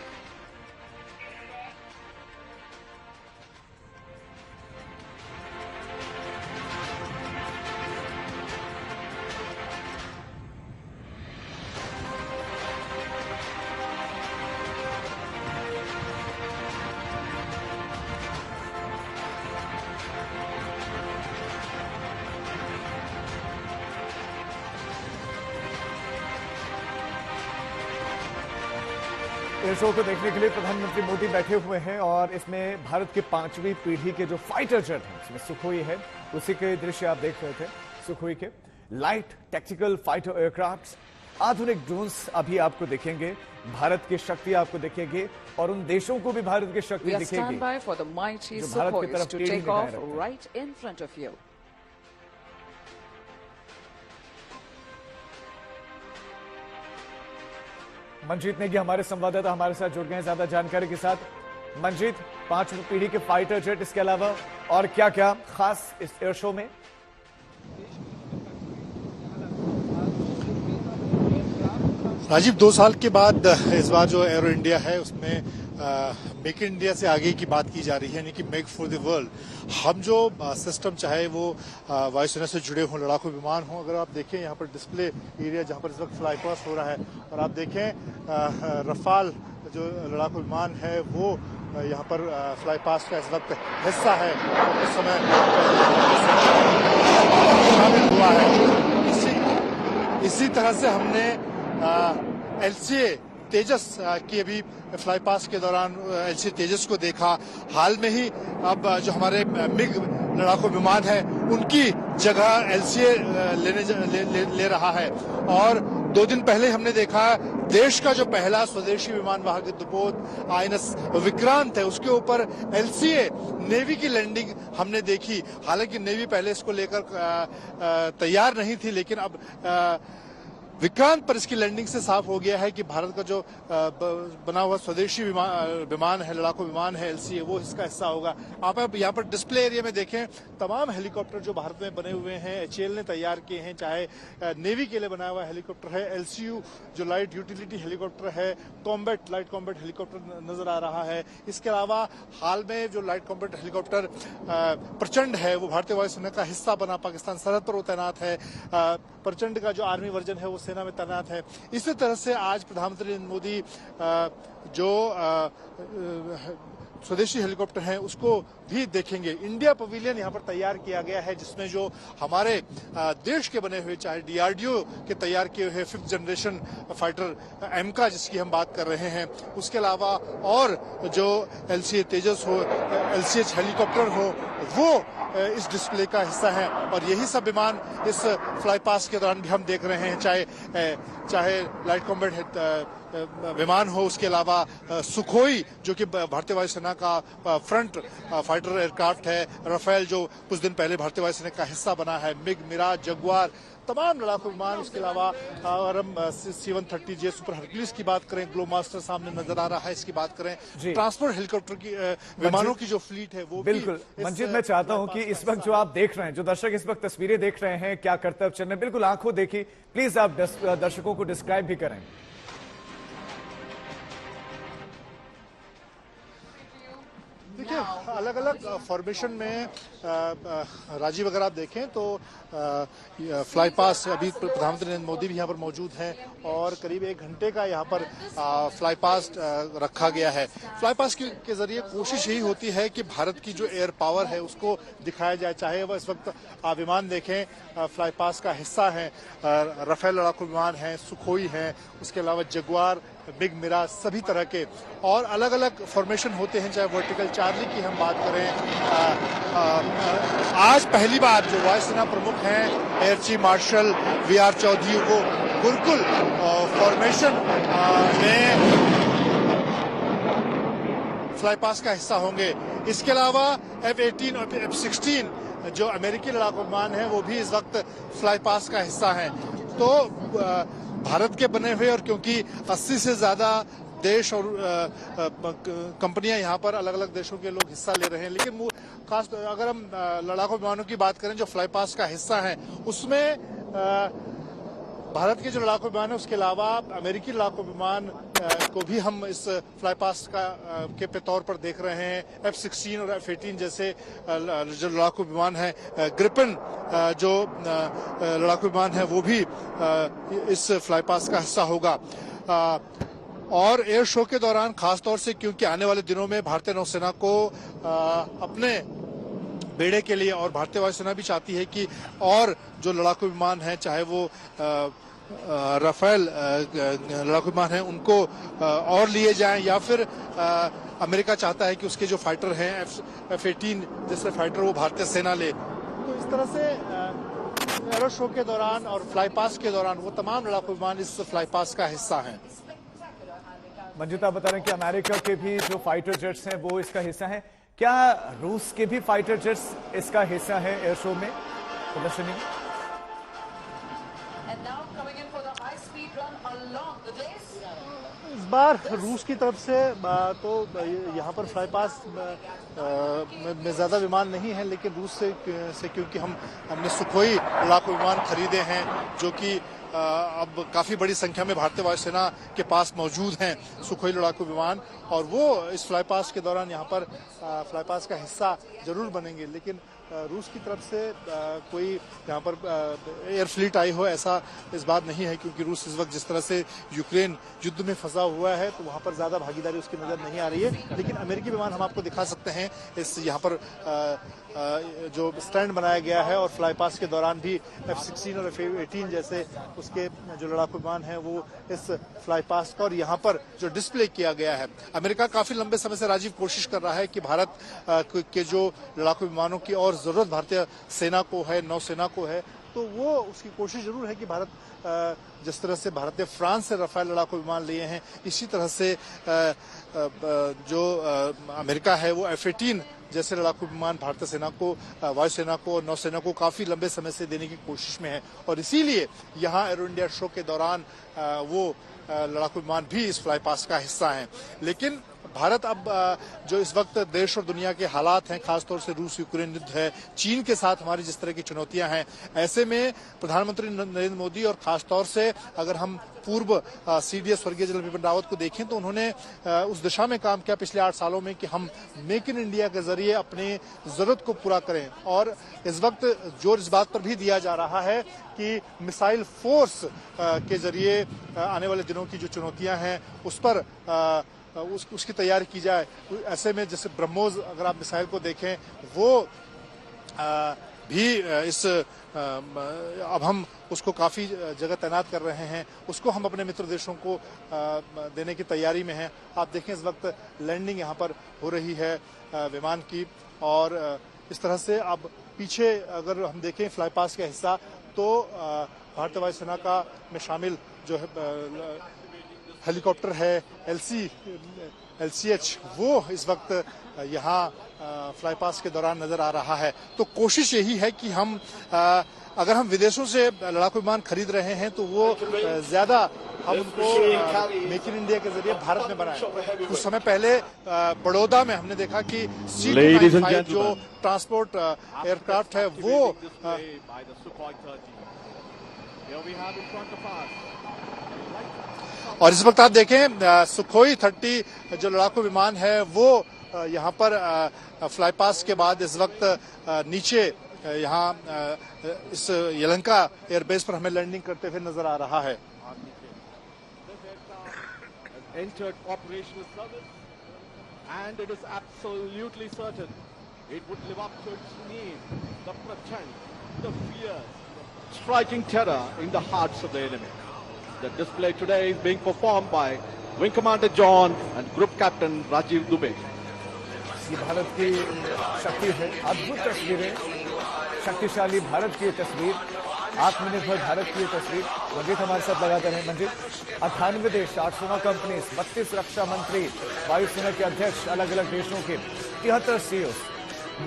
Air show को देखने के लिए प्रधानमंत्री मोदी बैठे हुए हैं और इसमें भारत की 5वीं पीढ़ी के जो फाइटर जेट हैं, इसमें सुखोई है, उसी के दृश्य आप देख रहे थे। सुखोई के लाइट टैक्टिकल फाइटर एयरक्राफ्ट आधुनिक ड्रोन्स अभी आपको दिखेंगे, भारत की शक्ति आपको दिखेंगे और उन देशों को भी भारत की शक्ति We are दिखेगी standby for the mighty जो भारत की Sukhois तरफ to टेढ़ी take निगाहें off रखते हैं। right in front of you. Manjeet Negi हमारे संवाददाता हमारे साथ जुड़ गए हैं ज्यादा जानकारी के साथ। मंजीत, 5वीं पीढ़ी के फाइटर जेट, इसके अलावा और क्या क्या खास इस एयर शो में? राजीव, 2 साल के बाद इस बार जो एरो इंडिया है उसमें मेक इन इंडिया से आगे की बात की जा रही है, यानी कि मेक फॉर द वर्ल्ड। हम जो सिस्टम, चाहे वो वायुसेना से जुड़े हों, लड़ाकू विमान हों, अगर आप देखें यहाँ पर डिस्प्ले एरिया जहाँ पर इस वक्त फ्लाई पास हो रहा है, और आप देखें रफाल जो लड़ाकू विमान है वो यहाँ पर फ्लाई पास का इस वक्त हिस्सा है, तो उस समय शामिल हुआ है। इसी तरह से हमने LCA तेजस की अभी फ्लाई पास के दौरान LCA तेजस को देखा। हाल में ही अब जो हमारे मिग लड़ाकू विमान है उनकी जगह LCA ले रहा है। और 2 दिन पहले हमने देखा देश का जो पहला स्वदेशी विमान वाहक युद्धपोत INS विक्रांत है, उसके ऊपर LCA नेवी की लैंडिंग हमने देखी। हालांकि नेवी पहले इसको लेकर तैयार नहीं थी, लेकिन अब विक्रांत पर इसकी लैंडिंग से साफ हो गया है कि भारत का जो बना हुआ स्वदेशी विमान है, लड़ाकू विमान है LCA, वो इसका हिस्सा होगा। आप यहाँ पर डिस्प्ले एरिया में देखें, तमाम हेलीकॉप्टर जो भारत में बने हुए हैं HAL ने तैयार किए हैं, चाहे नेवी के लिए बनाया हुआ हेलीकॉप्टर है, LCU जो लाइट यूटिलिटी हेलीकॉप्टर है, लाइट कॉम्बैट हेलीकॉप्टर नजर आ रहा है। इसके अलावा हाल में जो लाइट कॉम्बैट हेलीकॉप्टर प्रचंड है वो भारतीय वायुसेना का हिस्सा बना, पाकिस्तान सरहद पर वो तैनात है। प्रचंड का जो आर्मी वर्जन है वो सेना में तैनात है। इसी तरह से आज प्रधानमंत्री नरेंद्र मोदी जो स्वदेशी हेलीकॉप्टर हैं उसको भी देखेंगे। इंडिया पवेलियन यहाँ पर तैयार किया गया है, जिसमें जो हमारे देश के बने हुए, चाहे DRDO के तैयार किए हुए 5th जनरेशन फाइटर एमका जिसकी हम बात कर रहे हैं, उसके अलावा और जो LCA तेजस हो, LCH हेलीकॉप्टर हो, वो इस डिस्प्ले का हिस्सा है। और यही सब विमान इस फ्लाई पास के दौरान भी हम देख रहे हैं, चाहे लाइट कॉम्बैट विमान हो, उसके अलावा सुखोई जो कि भारतीय वायुसेना का फ्रंट फाइटर एयरक्राफ्ट है, राफेल जो कुछ दिन पहले भारतीय वायुसेना का हिस्सा बना है, मिग, मिराज, जगुआर, तमाम लड़ाकू विमान। उसके अलावा अगर हम C-130J सुपर हरक्यूलिस की बात करें, ग्लोमास्टर सामने नजर आ रहा है, इसकी बात करें, ट्रांसपोर्ट हेलीकॉप्टर की विमानों की जो फ्लीट है वो बिल्कुल। मंजीत, मैं चाहता हूं कि इस वक्त जो आप देख रहे हैं, जो दर्शक इस वक्त तस्वीरें देख रहे हैं, क्या कर्तव्य चल रहे हैं, बिल्कुल आंखों देखी, प्लीज आप दर्शकों को डिस्क्राइब भी करें। देखिए, अलग अलग फॉर्मेशन में राजीव अगर आप देखें तो फ्लाई पास, अभी प्रधानमंत्री नरेंद्र मोदी भी यहाँ पर मौजूद हैं और करीब 1 घंटे का यहाँ पर फ्लाई पास रखा गया है। फ्लाई पास के जरिए कोशिश यही होती है कि भारत की जो एयर पावर है उसको दिखाया जाए, चाहे वह इस वक्त विमान देखें फ्लाई पास का हिस्सा है, राफेल लड़ाकू विमान हैं, सुखोई हैं, उसके अलावा जगुआर, बिग, मिराज, सभी तरह के और अलग अलग फॉर्मेशन होते हैं। चाहे वर्टिकल चार्ली की हम बात करें, आज पहली बार जो वायुसेना प्रमुख हैं air chief marshal VR Chaudhary वो गुरुकुल फॉर्मेशन में फ्लाई पास का हिस्सा होंगे। इसके अलावा F-18 और F-16 जो अमेरिकी लड़ाकू विमान है वो भी इस वक्त फ्लाई पास का हिस्सा हैं। तो भारत के बने हुए, और क्योंकि 80 से ज्यादा देश और कंपनियां यहाँ पर अलग अलग देशों के लोग हिस्सा ले रहे हैं, लेकिन खास अगर हम लड़ाकू विमानों की बात करें जो फ्लाई पास का हिस्सा है उसमें भारत के जो लड़ाकू विमान है उसके अलावा अमेरिकी लड़ाकू विमान को भी हम इस फ्लाई पास के तौर पर देख रहे हैं। F-16 और F-18 जैसे जो लड़ाकू विमान है, ग्रिपन जो लड़ाकू विमान है वो भी इस फ्लाई पास का हिस्सा होगा। और एयर शो के दौरान खासतौर से, क्योंकि आने वाले दिनों में भारतीय नौसेना को अपने बेड़े के लिए, और भारतीय वायुसेना भी चाहती है कि और जो लड़ाकू विमान हैं, चाहे वो राफेल लड़ाकू विमान हैं, उनको और लिए जाएं, या फिर अमेरिका चाहता है कि उसके जो फाइटर हैं F-18 जैसे फाइटर वो भारतीय सेना ले। तो इस तरह से एरो शो के दौरान और फ्लाई पास के दौरान वो तमाम लड़ाकू विमान इस फ्लाई पास का हिस्सा हैं। मंजित, आप बता रहे हैं कि अमेरिका के भी जो फाइटर जेट्स हैं वो इसका हिस्सा हैं। क्या रूस के भी फाइटर जेट्स इसका हिस्सा है एयर शो में, प्रदर्शनी में? इस बार रूस की तरफ से तो यहाँ पर फ्लाई पास में ज्यादा विमान नहीं है, लेकिन रूस से क्योंकि हमने सुखोई लड़ाकू विमान खरीदे हैं जो कि अब काफी बड़ी संख्या में भारतीय वायुसेना के पास मौजूद हैं सुखोई लड़ाकू विमान, और वो इस फ्लाई पास के दौरान यहाँ पर फ्लाई पास का हिस्सा जरूर बनेंगे। लेकिन रूस की तरफ से कोई यहाँ पर एयर फ्लीट आई हो ऐसा इस बात नहीं है, क्योंकि रूस इस वक्त जिस तरह से यूक्रेन युद्ध में फंसा हुआ है तो वहाँ पर ज्यादा भागीदारी उसकी नजर नहीं आ रही है। लेकिन अमेरिकी विमान हम आपको दिखा सकते हैं इस यहाँ पर जो स्टैंड बनाया गया है, और फ्लाई पास के दौरान भी F-16 और F-18 जैसे उसके जो लड़ाकू विमान हैं वो इस फ्लाई पास का और यहाँ पर जो डिस्प्ले किया गया है। अमेरिका काफी लंबे समय से राजीव कोशिश कर रहा है कि भारत के जो लड़ाकू विमानों की और जरूरत भारतीय सेना को है, नौसेना को है, तो वो उसकी कोशिश जरूर है कि भारत जिस तरह से भारत ने फ्रांस से रफाल लड़ाकू विमान लिए हैं, इसी तरह से जो अमेरिका है वो F-18 जैसे लड़ाकू विमान भारतीय सेना को, वायुसेना को, नौसेना को काफी लंबे समय से देने की कोशिश में है। और इसीलिए यहाँ एरो इंडिया शो के दौरान वो लड़ाकू विमान भी इस फ्लाई पास का हिस्सा हैं। लेकिन भारत अब जो इस वक्त देश और दुनिया के हालात हैं, खासतौर से रूस यूक्रेन युद्ध है, चीन के साथ हमारी जिस तरह की चुनौतियां हैं, ऐसे में प्रधानमंत्री नरेंद्र मोदी और खासतौर से अगर हम पूर्व CDS स्वर्गीय जनरल बिपिन रावत को देखें तो उन्होंने उस दिशा में काम किया पिछले 8 सालों में कि हम मेक इन इंडिया के जरिए अपनी जरूरत को पूरा करें। और इस वक्त जोर इस बात पर भी दिया जा रहा है कि मिसाइल फोर्स के जरिए आने वाले दिनों की जो चुनौतियां हैं उस पर उसकी तैयारी की जाए। ऐसे में जैसे ब्रह्मोस अगर आप मिसाइल को देखें वो भी इस अब हम उसको काफी जगह तैनात कर रहे हैं, उसको हम अपने मित्र देशों को देने की तैयारी में हैं। आप देखें इस वक्त लैंडिंग यहाँ पर हो रही है विमान की, और इस तरह से अब पीछे अगर हम देखें फ्लाई पास का हिस्सा तो भारतीय वायुसेना का में शामिल जो है हेलीकॉप्टर है LCH वो इस वक्त यहाँ फ्लाई पास के दौरान नजर आ रहा है। तो कोशिश यही है कि हम अगर हम विदेशों से लड़ाकू विमान खरीद रहे हैं तो वो ज्यादा हम उनको मेक इन इंडिया के जरिए भारत में बनाएं। कुछ समय पहले बड़ौदा में हमने देखा कि C-295 जो ट्रांसपोर्ट एयरक्राफ्ट है वो और इस वक्त आप देखें सुखोई 30 जो लड़ाकू विमान है वो यहाँ पर फ्लाई पास के बाद इस वक्त नीचे यहाँ इस यलहंका एयरबेस पर हमें लैंडिंग करते हुए नजर आ रहा है। Entered operational service, and it is absolutely certain it would live up to its name, the Prachand, the fierce, striking terror in the hearts of the enemy. The display today is being performed by Wing Commander John and Group Captain Rajiv Dubey. ये भारत की शक्ति है, अद्भुत तस्वीरें, शक्तिशाली भारत की तस्वीर, आत्मनिर्भर भारत की तस्वीर। मंजित हमारे साथ लगातार हैं। मंजित, 98 देश, 809 कंपनीज, 32 रक्षा मंत्री, वायुसेना के अध्यक्ष अलग अलग देशों के, 73 CEOs।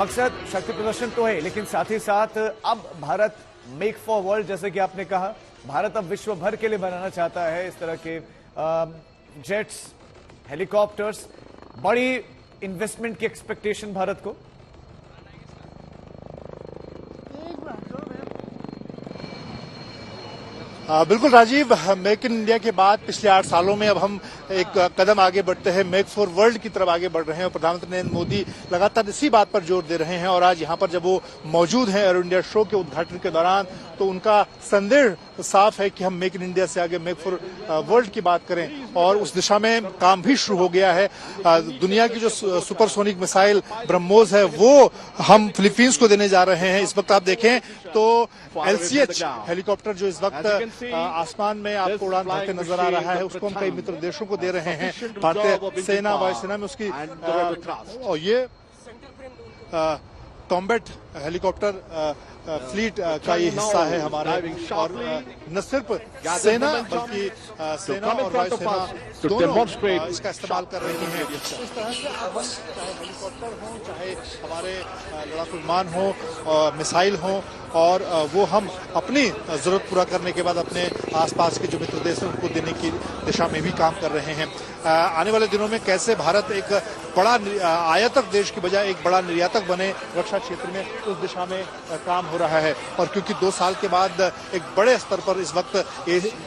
मकसद शक्ति प्रदर्शन तो है, लेकिन साथ ही साथ अब भारत मेक फॉर वर्ल्ड, जैसे कि आपने कहा, भारत अब विश्व भर के लिए बनाना चाहता है इस तरह के जेट्स, हेलीकॉप्टर्स। बड़ी इन्वेस्टमेंट की एक्सपेक्टेशन भारत को। बिल्कुल राजीव, मेक इन इंडिया के बाद पिछले 8 सालों में अब हम एक कदम आगे बढ़ते हैं, मेक फॉर वर्ल्ड की तरफ आगे बढ़ रहे हैं। और प्रधानमंत्री नरेंद्र मोदी लगातार इसी बात पर जोर दे रहे हैं। और आज यहाँ पर जब वो मौजूद हैं एरो इंडिया शो के उद्घाटन के दौरान, तो उनका संदेश साफ है कि हम मेक इन इंडिया से आगे मेक फॉर वर्ल्ड की बात करें, और उस दिशा में काम भी शुरू हो गया है। दुनिया की जो सुपरसोनिक मिसाइल ब्रह्मोस है वो हम फिलीपींस को देने जा रहे हैं। इस वक्त आप देखें तो LCH हेलीकॉप्टर जो इस वक्त आसमान में आपको उड़ान भरते नजर आ रहा है, उसको हम कई मित्र देशों को दे रहे हैं। भारतीय सेना, वायुसेना में उसकी और ये कॉम्बैट हेलीकॉप्टर फ्लीट का ये हिस्सा है हमारे, और न सिर्फ सेना बल्कि सेना और वायुसेना दोनों इसका इस्तेमाल कर रही हैं। इस तरह से हेलीकॉप्टर हो, चाहे हमारे लड़ाकू विमान हो, मिसाइल हो, और वो हम अपनी जरूरत पूरा करने के बाद अपने आसपास के जो मित्र देश हैं उनको देने की दिशा में भी काम कर रहे हैं। आने वाले दिनों में कैसे भारत एक बड़ा आयातक देश की बजाय एक बड़ा निर्यातक बने रक्षा क्षेत्र में, उस दिशा में काम हो रहा है। और क्योंकि 2 साल के बाद एक बड़े स्तर पर इस वक्त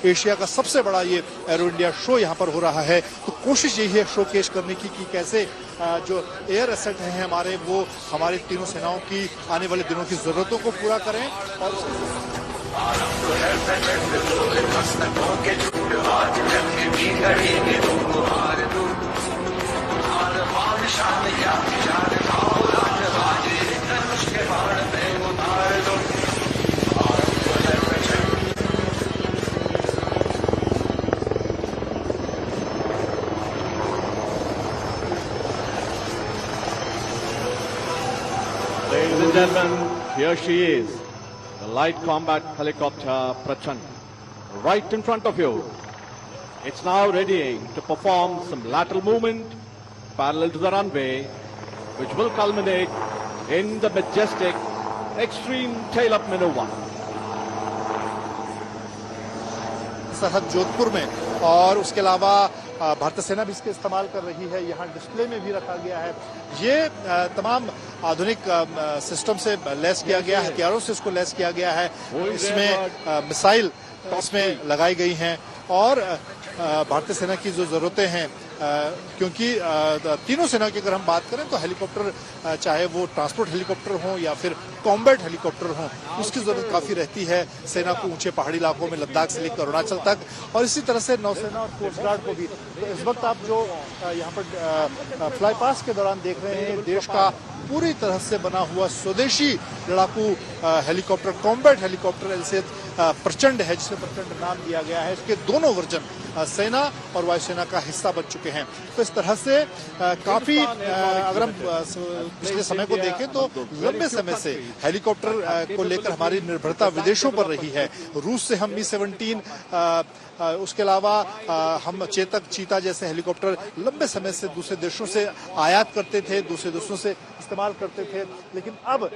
एशिया का सबसे बड़ा ये एरो इंडिया शो यहाँ पर हो रहा है, तो कोशिश यही है शोकेस करने की कि कैसे जो एयर एसेट हैं हमारे, वो हमारी तीनों सेनाओं की आने वाले दिनों की जरूरतों को पूरा करें। और Ladies and gentlemen, here she is, the light combat helicopter Prachand, right in front of you. It's now ready to perform some lateral movement parallel to the runway, which will culminate in the majestic extreme tail-up maneuver. सरहद जोधपुर में, और उसके अलावा भारतीय सेना भी इसके इस्तेमाल कर रही है। यहाँ डिस्प्ले में भी रखा गया है। ये तमाम आधुनिक सिस्टम से लैस किया गया है, हथियारों से इसको लैस किया गया है। इसमें मिसाइल इसमें लगाई गई हैं, और भारतीय सेना की जो जरूरतें हैं, क्योंकि तीनों सेना की अगर हम बात करें तो हेलीकॉप्टर, चाहे वो ट्रांसपोर्ट हेलीकॉप्टर हो या फिर कॉम्बैट हेलीकॉप्टर हो, उसकी जरूरत काफी रहती है सेना को ऊंचे पहाड़ी इलाकों में, लद्दाख से लेकर अरुणाचल तक, और इसी तरह से नौसेना और कोस्ट गार्ड को भी। तो इस वक्त आप जो यहाँ पर फ्लाई पास के दौरान देख रहे हैं, देश का पूरी तरह से बना हुआ स्वदेशी लड़ाकू हेलीकॉप्टर, कॉम्बैट हेलीकॉप्टर एलसीएच प्रचंड है, जिसे प्रचंड नाम दिया गया है। इसके दोनों वर्जन सेना और वायुसेना का हिस्सा बन चुके हैं। तो इस तरह से काफी, अगर हम पिछले समय को देखें तो लंबे समय से हेलीकॉप्टर को लेकर हमारी निर्भरता विदेशों पर रही है। रूस से हम Mi-17, उसके अलावा हम चेतक, चीता जैसे हेलीकॉप्टर लंबे समय से दूसरे देशों से आयात करते थे, दूसरे देशों से इस्तेमाल करते थे। लेकिन अब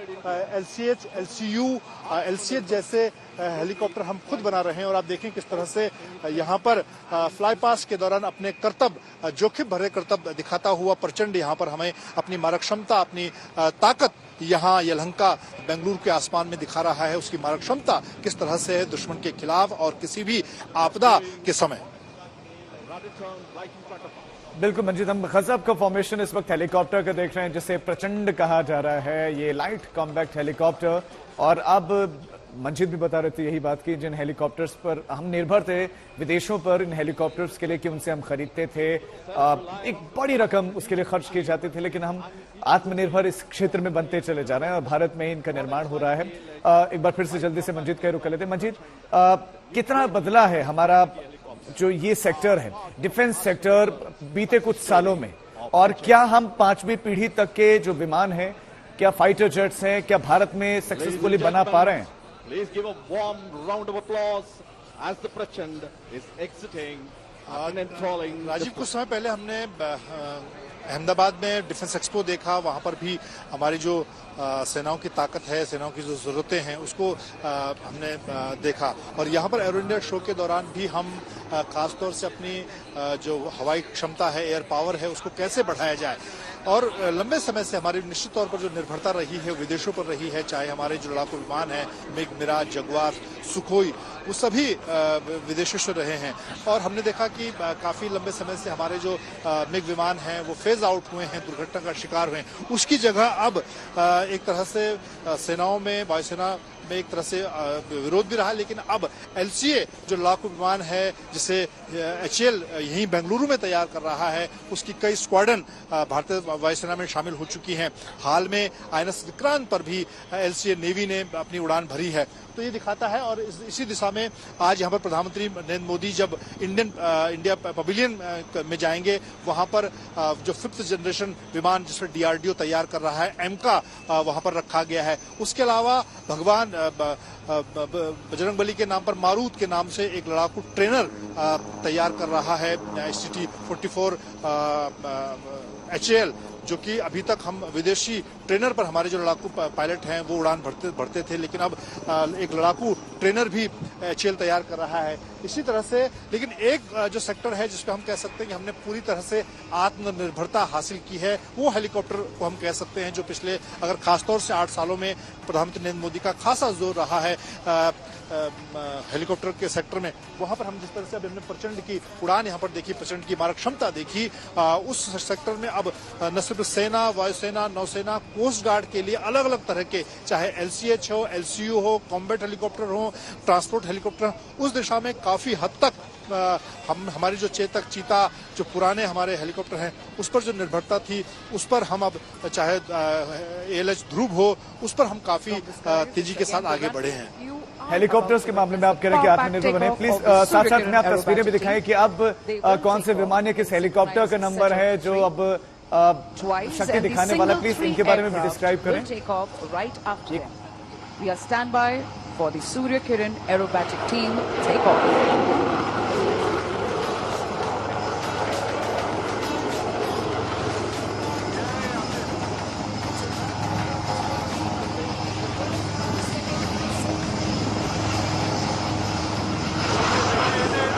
LCH, LCU, LCH जैसे हेलीकॉप्टर हम खुद बना रहे हैं। और आप देखें किस तरह से यहाँ पर फ्लाई पास के दौरान अपने कर्तव्य, जोखिम भरे कर्तव्य दिखाता हुआ प्रचंड यहाँ पर हमें अपनी मारक क्षमता, अपनी ताकत यहाँ यलहंका बेंगलुरु के आसमान में दिखा रहा है। उसकी मारक क्षमता किस तरह से है दुश्मन के खिलाफ और किसी भी आपदा के समय। बिल्कुल मंजीत, हम गजब का फॉर्मेशन इस वक्त हेलीकॉप्टर का देख रहे हैं, जिसे प्रचंड कहा जा रहा है, ये लाइट कॉम्बैक्ट हेलीकॉप्टर। और अब मंजीत भी बता रहे थे यही बात की, जिन हेलीकॉप्टर्स पर हम निर्भर थे विदेशों पर, इन हेलीकॉप्टर्स के लिए कि उनसे हम खरीदते थे, एक बड़ी रकम उसके लिए खर्च की जाती थी, लेकिन हम आत्मनिर्भर इस क्षेत्र में बनते चले जा रहे हैं और भारत में इनका निर्माण हो रहा है। एक बार फिर से जल्दी से मंजीत का रुख कर लेते हैं। मंजीत, कितना बदला है हमारा जो ये सेक्टर है, डिफेंस सेक्टर, बीते कुछ सालों में, और क्या हम 5वीं पीढ़ी तक के जो विमान हैं, क्या फाइटर जेट्स हैं, क्या भारत में सक्सेसफुली बना पा रहे हैं? Please give a warm round of applause as the Prachand is exiting and enthralling. Rajiv, कुछ समय पहले हमने अहमदाबाद में डिफेंस एक्सपो देखा। वहां पर भी हमारी जो सेनाओं की ताकत है, सेनाओं की जो जरूरतें हैं, उसको हमने देखा। और यहाँ पर एरो इंडिया शो के दौरान भी हम खासतौर से अपनी जो हवाई क्षमता है, एयर पावर है, उसको कैसे बढ़ाया जाए। और लंबे समय से हमारी निश्चित तौर पर जो निर्भरता रही है विदेशों पर रही है, चाहे हमारे जो लड़ाकू विमान है, मिग, मिराज, जगुआर, सुखोई, वो सभी विदेशों से रहे हैं। और हमने देखा कि काफी लंबे समय से हमारे जो मिग विमान हैं वो फेज आउट हुए हैं, दुर्घटना का शिकार हुए हैं। उसकी जगह अब एक तरह से सेनाओं में, वायुसेना में एक तरह से विरोध भी रहा, लेकिन अब LCA जो लड़ाकू विमान है जिसे HAL यहीं बेंगलुरु में तैयार कर रहा है, उसकी कई स्क्वाड्रन भारतीय वायुसेना में शामिल हो चुकी हैं। हाल में INS विक्रांत पर भी LCA नेवी ने अपनी उड़ान भरी है। तो ये दिखाता है, और इसी दिशा में आज यहाँ पर प्रधानमंत्री नरेंद्र मोदी जब इंडिया पवेलियन में जाएंगे, वहां पर जो 5th जनरेशन विमान जिसमें DRDO तैयार कर रहा है, एमका वहां पर रखा गया है। उसके अलावा भगवान बजरंगबली के नाम पर मारूत के नाम से एक लड़ाकू ट्रेनर तैयार कर रहा है STT-44 HAL, जो कि अभी तक हम विदेशी ट्रेनर पर हमारे जो लड़ाकू पायलट हैं वो उड़ान भरते थे, लेकिन अब एक लड़ाकू ट्रेनर भी HAL तैयार कर रहा है। इसी तरह से, लेकिन एक जो सेक्टर है जिसपे हम कह सकते हैं कि हमने पूरी तरह से आत्मनिर्भरता हासिल की है, वो हेलीकॉप्टर को हम कह सकते हैं, जो पिछले अगर खासतौर से 8 सालों में प्रधानमंत्री नरेंद्र मोदी का खासा जोर रहा है हेलीकॉप्टर के सेक्टर में। वहां पर हम जिस तरह से अब हमने प्रचंड की उड़ान यहाँ पर देखी, प्रचंड की मारक क्षमता देखी, उस सेक्टर में अब न सिर्फ सेना, वायुसेना, नौसेना, कोस्ट गार्ड के लिए अलग अलग तरह के, चाहे LCH हो, LCU हो, कॉम्बैट हेलीकॉप्टर हो, ट्रांसपोर्ट हेलीकॉप्टर, उस दिशा में काफी हद तक हमारी जो चेतक, चीता, जो पुराने हमारे हेलीकॉप्टर हैं, उस पर जो निर्भरता थी, उस पर हम अब, चाहे ALH ध्रुव हो, उस पर हम काफी तेजी के साथ आगे बढ़े हैं। हेलीकॉप्टर्स के मामले में आप कह रहे हैं कि आत्मनिर्भर बने, प्लीज साथ साथ में आप तस्वीरें भी दिखाएं कि अब कौन से विमान या किस हेलीकॉप्टर का नंबर है जो अब शक्ति दिखाने वाला, प्लीज इनके बारे में भी डिस्क्राइब करें। We are standby for the Surya Kiran aerobatic team takeoff.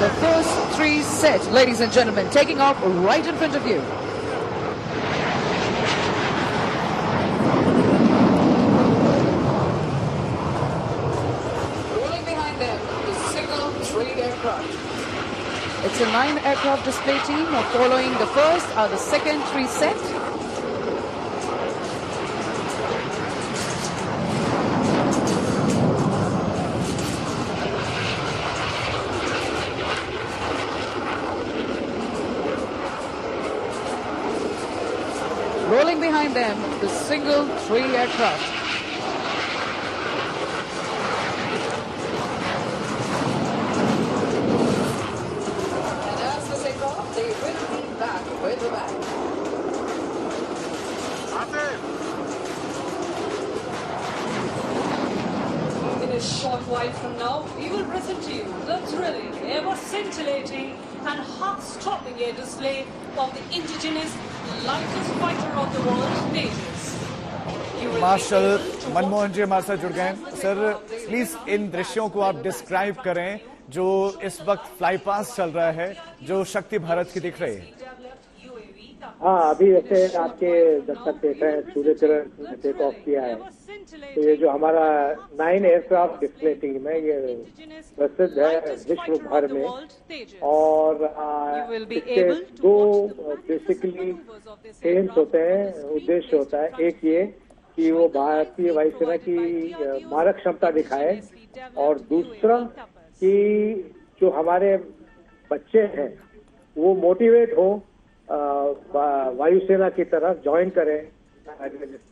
The first 3 sets, ladies and gentlemen, taking off right in front of you. Rolling behind them, the single 3 aircraft. It's a 9 aircraft display team. Following the first are the second 3 set. Rolling behind them, the single 3 aircraft. And as they take off, they will be back with the back. In a short while from now, we will present to you the thrilling, ever-scintillating and heart-stopping air display of the indigenous lightest fighter of the world, Tejas. Marshal Manmohan ji हमारे साथ जुड़ गए हैं। Sir please इन दृश्यों को आप describe करें जो इस वक्त फ्लाई पास चल रहा है, जो शक्ति भारत की दिख रही है। हाँ, अभी जैसे आपके दर्शक देख रहे हैं, सूर्य किरण टेक ऑफ किया है। तो ये जो हमारा 9 एयरक्राफ्ट डिस्प्ले टीम है, ये प्रसिद्ध है विश्व भर में, और इसके 2 बेसिकली एम्स होते हैं, उद्देश्य होता है। एक ये कि वो भारतीय वायुसेना की मारक क्षमता दिखाए, और दूसरा कि जो हमारे बच्चे हैं वो मोटिवेट हो वायुसेना की तरफ ज्वाइन करें,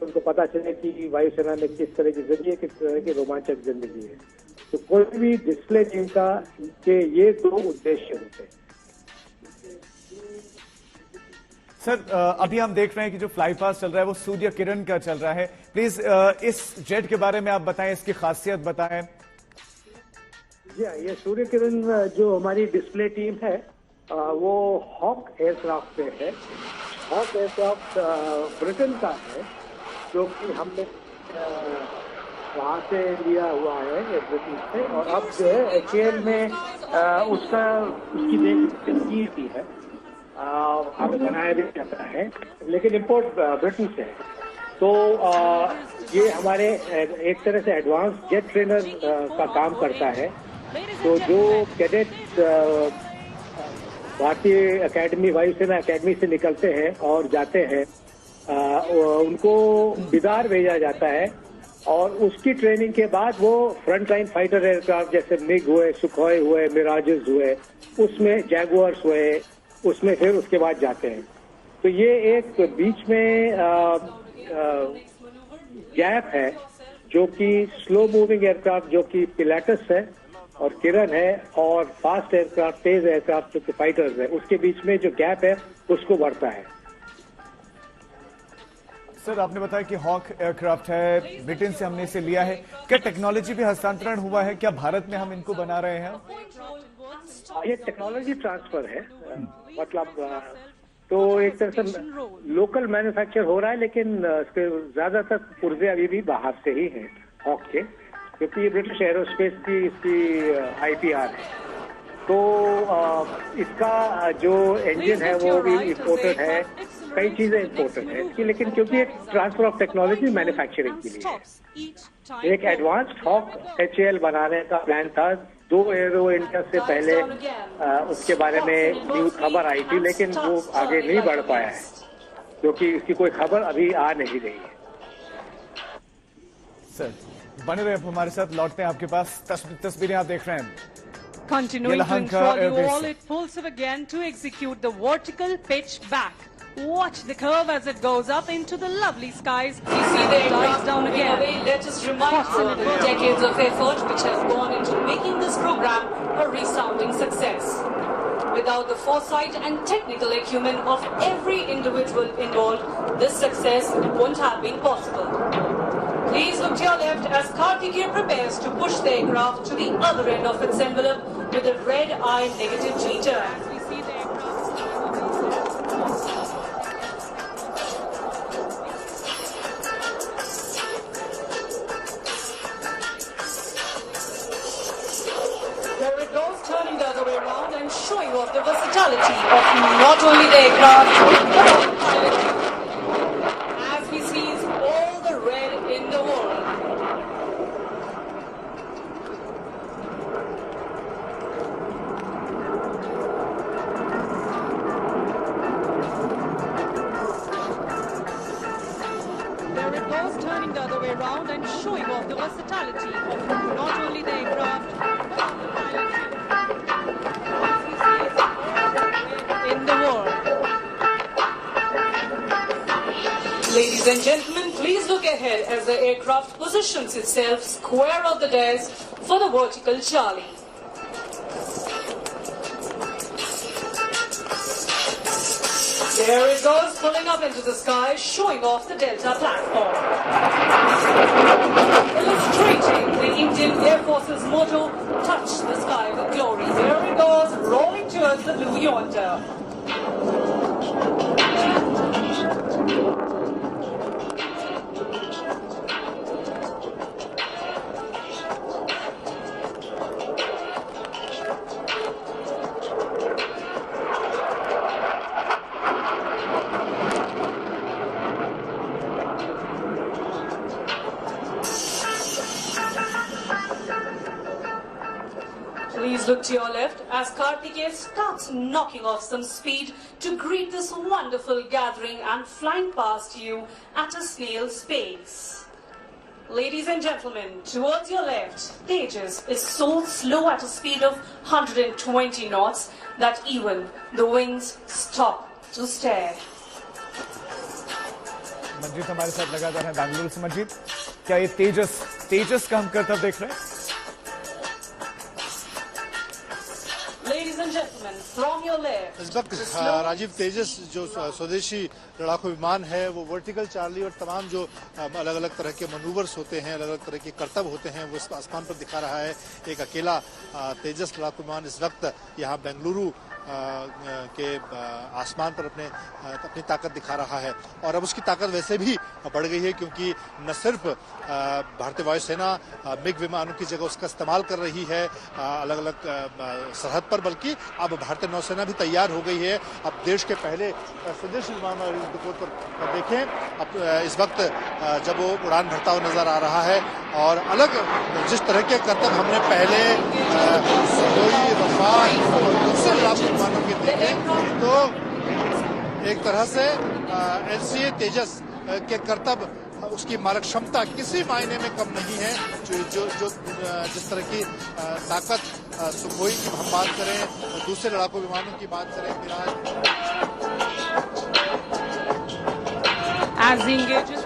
उनको पता चले कि वायुसेना में किस तरह की जिंदगी है, किस तरह की रोमांचक जिंदगी है। तो कोई भी डिस्प्ले टीम का के ये 2 उद्देश्य होते हैं। सर अभी हम देख रहे हैं कि जो फ्लाई पास चल रहा है वो सूर्य किरण का चल रहा है। प्लीज इस जेट के बारे में आप बताएं, इसकी खासियत बताएं। जी हाँ, ये सूर्य किरण जो हमारी डिस्प्ले टीम है वो हॉक एयरक्राफ्ट पे है। हॉक एयरक्राफ्ट ब्रिटेन का है, जो कि हमने वहाँ से लिया हुआ है ब्रिटेन से, और अब जो है HAL में उसकी देखी की है, अब बनाया भी जाता है, लेकिन इम्पोर्ट ब्रिटेन से है। तो ये हमारे एक तरह से एडवांस जेट ट्रेनर का काम करता है। तो जो कैडेट भारतीय एकेडमी, वायुसेना एकेडमी से निकलते हैं और जाते हैं, उनको बिदार भेजा जाता है और उसकी ट्रेनिंग के बाद वो फ्रंट लाइन फाइटर एयरक्राफ्ट जैसे मिग हुए, सुखोई हुए, मिराजेस हुए, उसमें जैगुआर्स हुए, उसमें फिर उसके बाद जाते हैं। तो ये एक बीच में गैप है जो कि स्लो मूविंग एयरक्राफ्ट जो कि पिलाटस है और किरण है और फास्ट एयरक्राफ्ट, तेज एयरक्राफ्ट जो कि फाइटर्स है, उसके बीच में जो गैप है उसको बढ़ता है। सर, आपने बताया कि हॉक एयरक्राफ्ट है, ब्रिटेन से हमने इसे लिया है। क्या टेक्नोलॉजी भी हस्तांतरण हुआ है? क्या भारत में हम इनको बना रहे हैं? ये टेक्नोलॉजी ट्रांसफर है, मतलब तो एक तरह से लोकल मैन्युफैक्चर हो रहा है, लेकिन इसके ज्यादातर पुर्जे अभी भी बाहर से ही हैं हॉक के, क्योंकि ये ब्रिटिश एरोस्पेस की इसकी आईपीआर है। तो इसका जो इंजन है वो भी इम्पोर्टेड है, कई चीजें इम्पोर्टेड है इसकी, लेकिन क्योंकि एक ट्रांसफर ऑफ टेक्नोलॉजी मैन्युफैक्चरिंग के लिए है। एक एडवांस्ड हॉक HAL बनाने का प्लान था, 2 एरो इंडिया से पहले उसके बारे में न्यूज खबर आई थी, लेकिन वो आगे नहीं बढ़ पाया है क्योंकि इसकी कोई खबर अभी आ नहीं रही है। सर बने रहे हमारे साथ, लौटते हैं आपके पास। तस्वीरें आप देख रहे हैं। Continuing to enthrall you all, it pulls up again to execute the vertical pitch back. Watch the curve as it goes up into the lovely skies. You see the Dives aircraft down moving again. away. Let us remind you of the decades of effort which has gone into making this program a resounding success. Without the foresight and technical acumen of every individual involved, this success wouldn't have been possible. Please look to your left as Karthikeya prepares to push the aircraft to the other end of its envelope with a red eye negative G-turn. We see the aircraft. There it goes, turning the other way around and showing off the versatility of not only the aircraft, but also the pilot, as he sees all the red in the world. There it goes, turning the other way around and showing off the versatility of not only the aircraft, but the pilot as he sees all the red in the world. Ladies and gentlemen, please look ahead as the aircraft positions itself square of the desk for the vertical Charlie. There it goes, pulling up into the sky, showing off the Delta platform. Illustrating the Indian Air Force's motto, touch the sky with glory. There it goes, rolling towards the blue yonder. Please look to your left as Karthikeya starts knocking off some speed to greet this wonderful gathering and flying past you at a snail's pace. Ladies and gentlemen, towards your left, Tejas is so slow at a speed of 120 knots that even the wings stop to stare. Manjeet हमारे साथ लगातार है बेंगलुरु से। मंजीत, क्या ये तेजस का हम करतब देख रहे हैं? Ladies and gentlemen, from your left, इस वक्त राजीव तेजस जो स्वदेशी लड़ाकू विमान है वो वर्टिकल चार्ली और तमाम जो अलग अलग तरह के मनूवर्स होते हैं, अलग अलग तरह के करतब होते हैं, वो इस आसमान पर दिखा रहा है। एक अकेला तेजस लड़ाकू विमान इस वक्त यहाँ बेंगलुरु के आसमान पर अपनी ताकत दिखा रहा है। और अब उसकी ताकत वैसे भी बढ़ गई है क्योंकि न सिर्फ भारतीय वायुसेना मिग विमानों की जगह उसका इस्तेमाल कर रही है अलग अलग सरहद पर, बल्कि अब भारतीय नौसेना भी तैयार हो गई है। अब देश के पहले स्वदेशी विमान पर देखें, अब इस वक्त जब वो उड़ान भरता हुआ नजर आ रहा है और अलग जिस तरह के करतब हमने पहले विमानों के देखे, तो एक तरह से LCA तेजस के करतब उसकी मारक क्षमता किसी मायने में कम नहीं है। जो जिस तरह की ताकत सुखोई की हम बात करें, दूसरे लड़ाकू विमानों की बात करें, मिराज as he engages